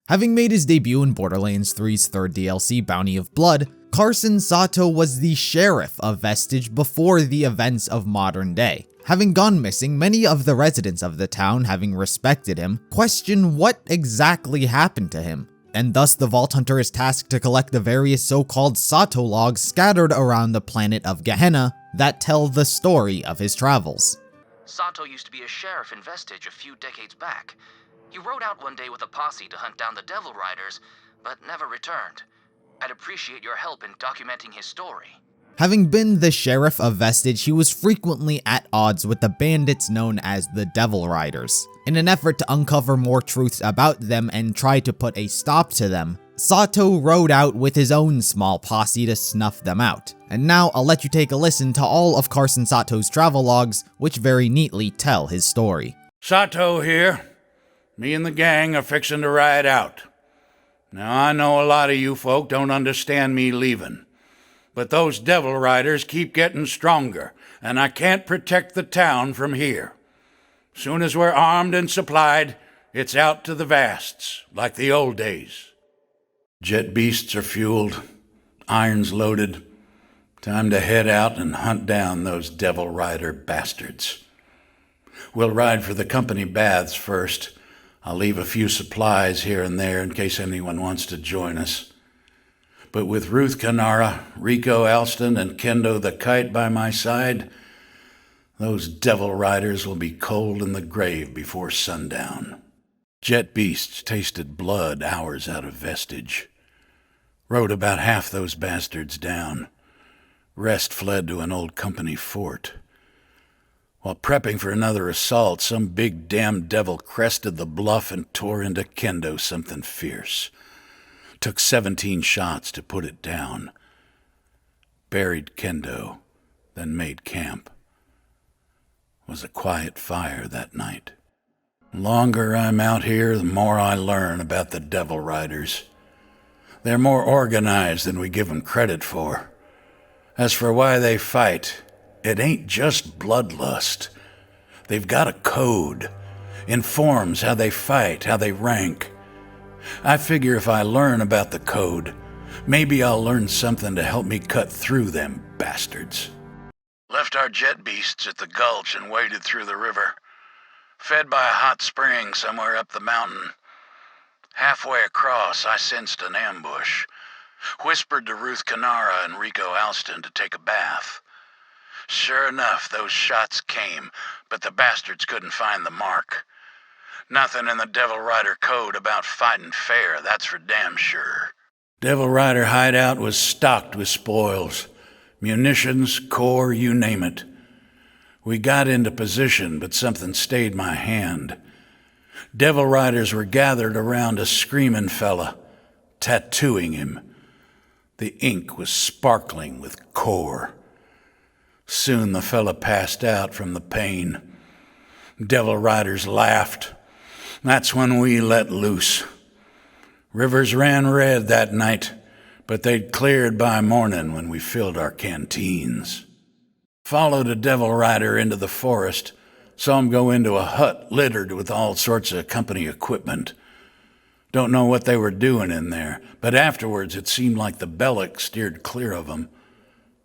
Having made his debut in Borderlands 3's third DLC, Bounty of Blood, Carson Sato was the Sheriff of Vestige before the events of modern day. Having gone missing, many of the residents of the town, having respected him, question what exactly happened to him, and thus the Vault Hunter is tasked to collect the various so-called Sato logs scattered around the planet of Gehenna that tell the story of his travels. Sato used to be a sheriff in Vestige a few decades back. He rode out one day with a posse to hunt down the Devil Riders, but never returned. I'd appreciate your help in documenting his story. Having been the Sheriff of Vestige, he was frequently at odds with the bandits known as the Devil Riders. In an effort to uncover more truths about them and try to put a stop to them, Sato rode out with his own small posse to snuff them out. And now I'll let you take a listen to all of Carson Sato's travel logs, which very neatly tell his story. Sato here. Me and the gang are fixing to ride out. Now I know a lot of you folk don't understand me leaving. But those Devil Riders keep getting stronger, and I can't protect the town from here. Soon as we're armed and supplied, it's out to the vasts, like the old days. Jet beasts are fueled, irons loaded. Time to head out and hunt down those Devil Rider bastards. We'll ride for the company baths first. I'll leave a few supplies here and there in case anyone wants to join us. But with Ruth Kanara, Rico Alston, and Kendo the Kite by my side, those Devil Riders will be cold in the grave before sundown. Jet beasts tasted blood hours out of Vestige. Rode about half those bastards down. Rest fled to an old company fort. While prepping for another assault, some big damn devil crested the bluff and tore into Kendo something fierce. Took 17 shots to put it down. Buried Kendo, then made camp. Was a quiet fire that night. The longer I'm out here, the more I learn about the Devil Riders. They're more organized than we give them credit for. As for why they fight, it ain't just bloodlust. They've got a code. Informs how they fight, how they rank. I figure if I learn about the code, maybe I'll learn something to help me cut through them bastards. Left our jet beasts at the gulch and waded through the river. Fed by a hot spring somewhere up the mountain. Halfway across, I sensed an ambush. Whispered to Ruth Kanara and Rico Alston to take a bath. Sure enough, those shots came, but the bastards couldn't find the mark. Nothing in the Devil Rider code about fighting fair, that's for damn sure. Devil Rider hideout was stocked with spoils. Munitions, core, you name it. We got into position, but something stayed my hand. Devil Riders were gathered around a screaming fella, tattooing him. The ink was sparkling with core. Soon the fella passed out from the pain. Devil Riders laughed. That's when we let loose. Rivers ran red that night, but they'd cleared by morning when we filled our canteens. Followed a Devil Rider into the forest, saw him go into a hut littered with all sorts of company equipment. Don't know what they were doing in there, but afterwards it seemed like the Bellic steered clear of them.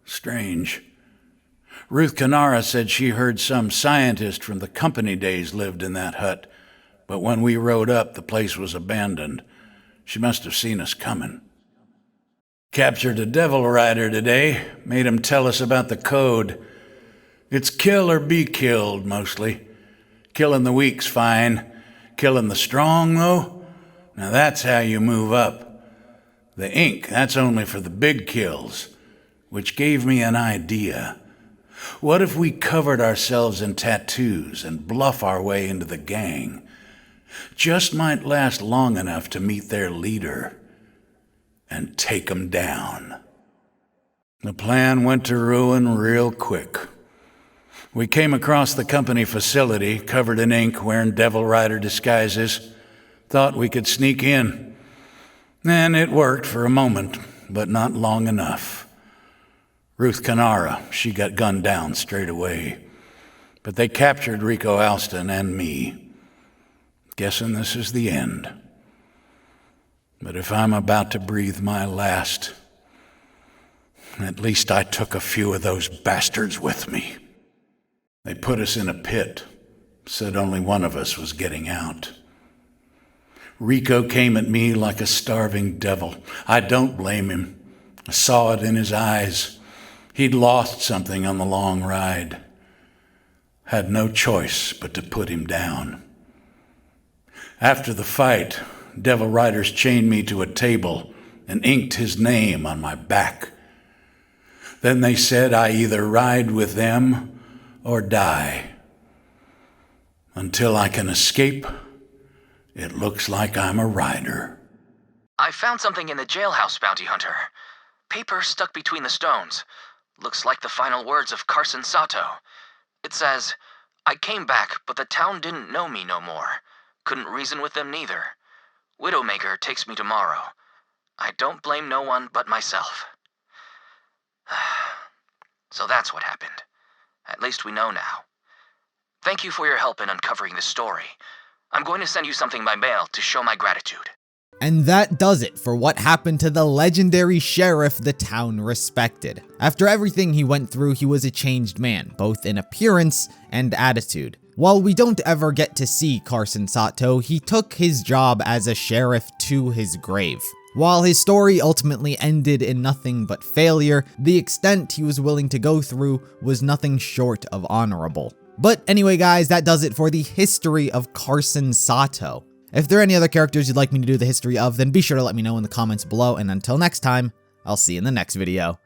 Strange. Ruth Kanara said she heard some scientist from the company days lived in that hut, but when we rode up, the place was abandoned. She must have seen us coming. Captured a Devil Rider today, made him tell us about the code. It's kill or be killed, mostly. Killing the weak's fine. Killing the strong, though? Now that's how you move up. The ink, that's only for the big kills, which gave me an idea. What if we covered ourselves in tattoos and bluff our way into the gang? Just might last long enough to meet their leader and take 'em down. The plan went to ruin real quick. We came across the company facility, covered in ink, wearing Devil Rider disguises. Thought we could sneak in. And it worked for a moment, but not long enough. Ruth Kanara, she got gunned down straight away. But they captured Rico Alston and me. Guessing this is the end. But if I'm about to breathe my last, at least I took a few of those bastards with me. They put us in a pit, said only one of us was getting out. Rico came at me like a starving devil. I don't blame him. I saw it in his eyes. He'd lost something on the long ride. Had no choice but to put him down. After the fight, Devil Riders chained me to a table and inked his name on my back. Then they said I either ride with them or die. Until I can escape, it looks like I'm a rider. I found something in the jailhouse, Bounty Hunter. Paper stuck between the stones. Looks like the final words of Carson Sato. It says, "I came back, but the town didn't know me no more. Couldn't reason with them neither. Widowmaker takes me tomorrow. I don't blame no one but myself." So that's what happened. At least we know now. Thank you for your help in uncovering this story. I'm going to send you something by mail to show my gratitude. And that does it for what happened to the legendary sheriff the town respected. After everything he went through, he was a changed man, both in appearance and attitude. While we don't ever get to see Carson Sato, he took his job as a sheriff to his grave. While his story ultimately ended in nothing but failure, the extent he was willing to go through was nothing short of honorable. But anyway guys, that does it for the history of Carson Sato. If there are any other characters you'd like me to do the history of, then be sure to let me know in the comments below, and until next time, I'll see you in the next video.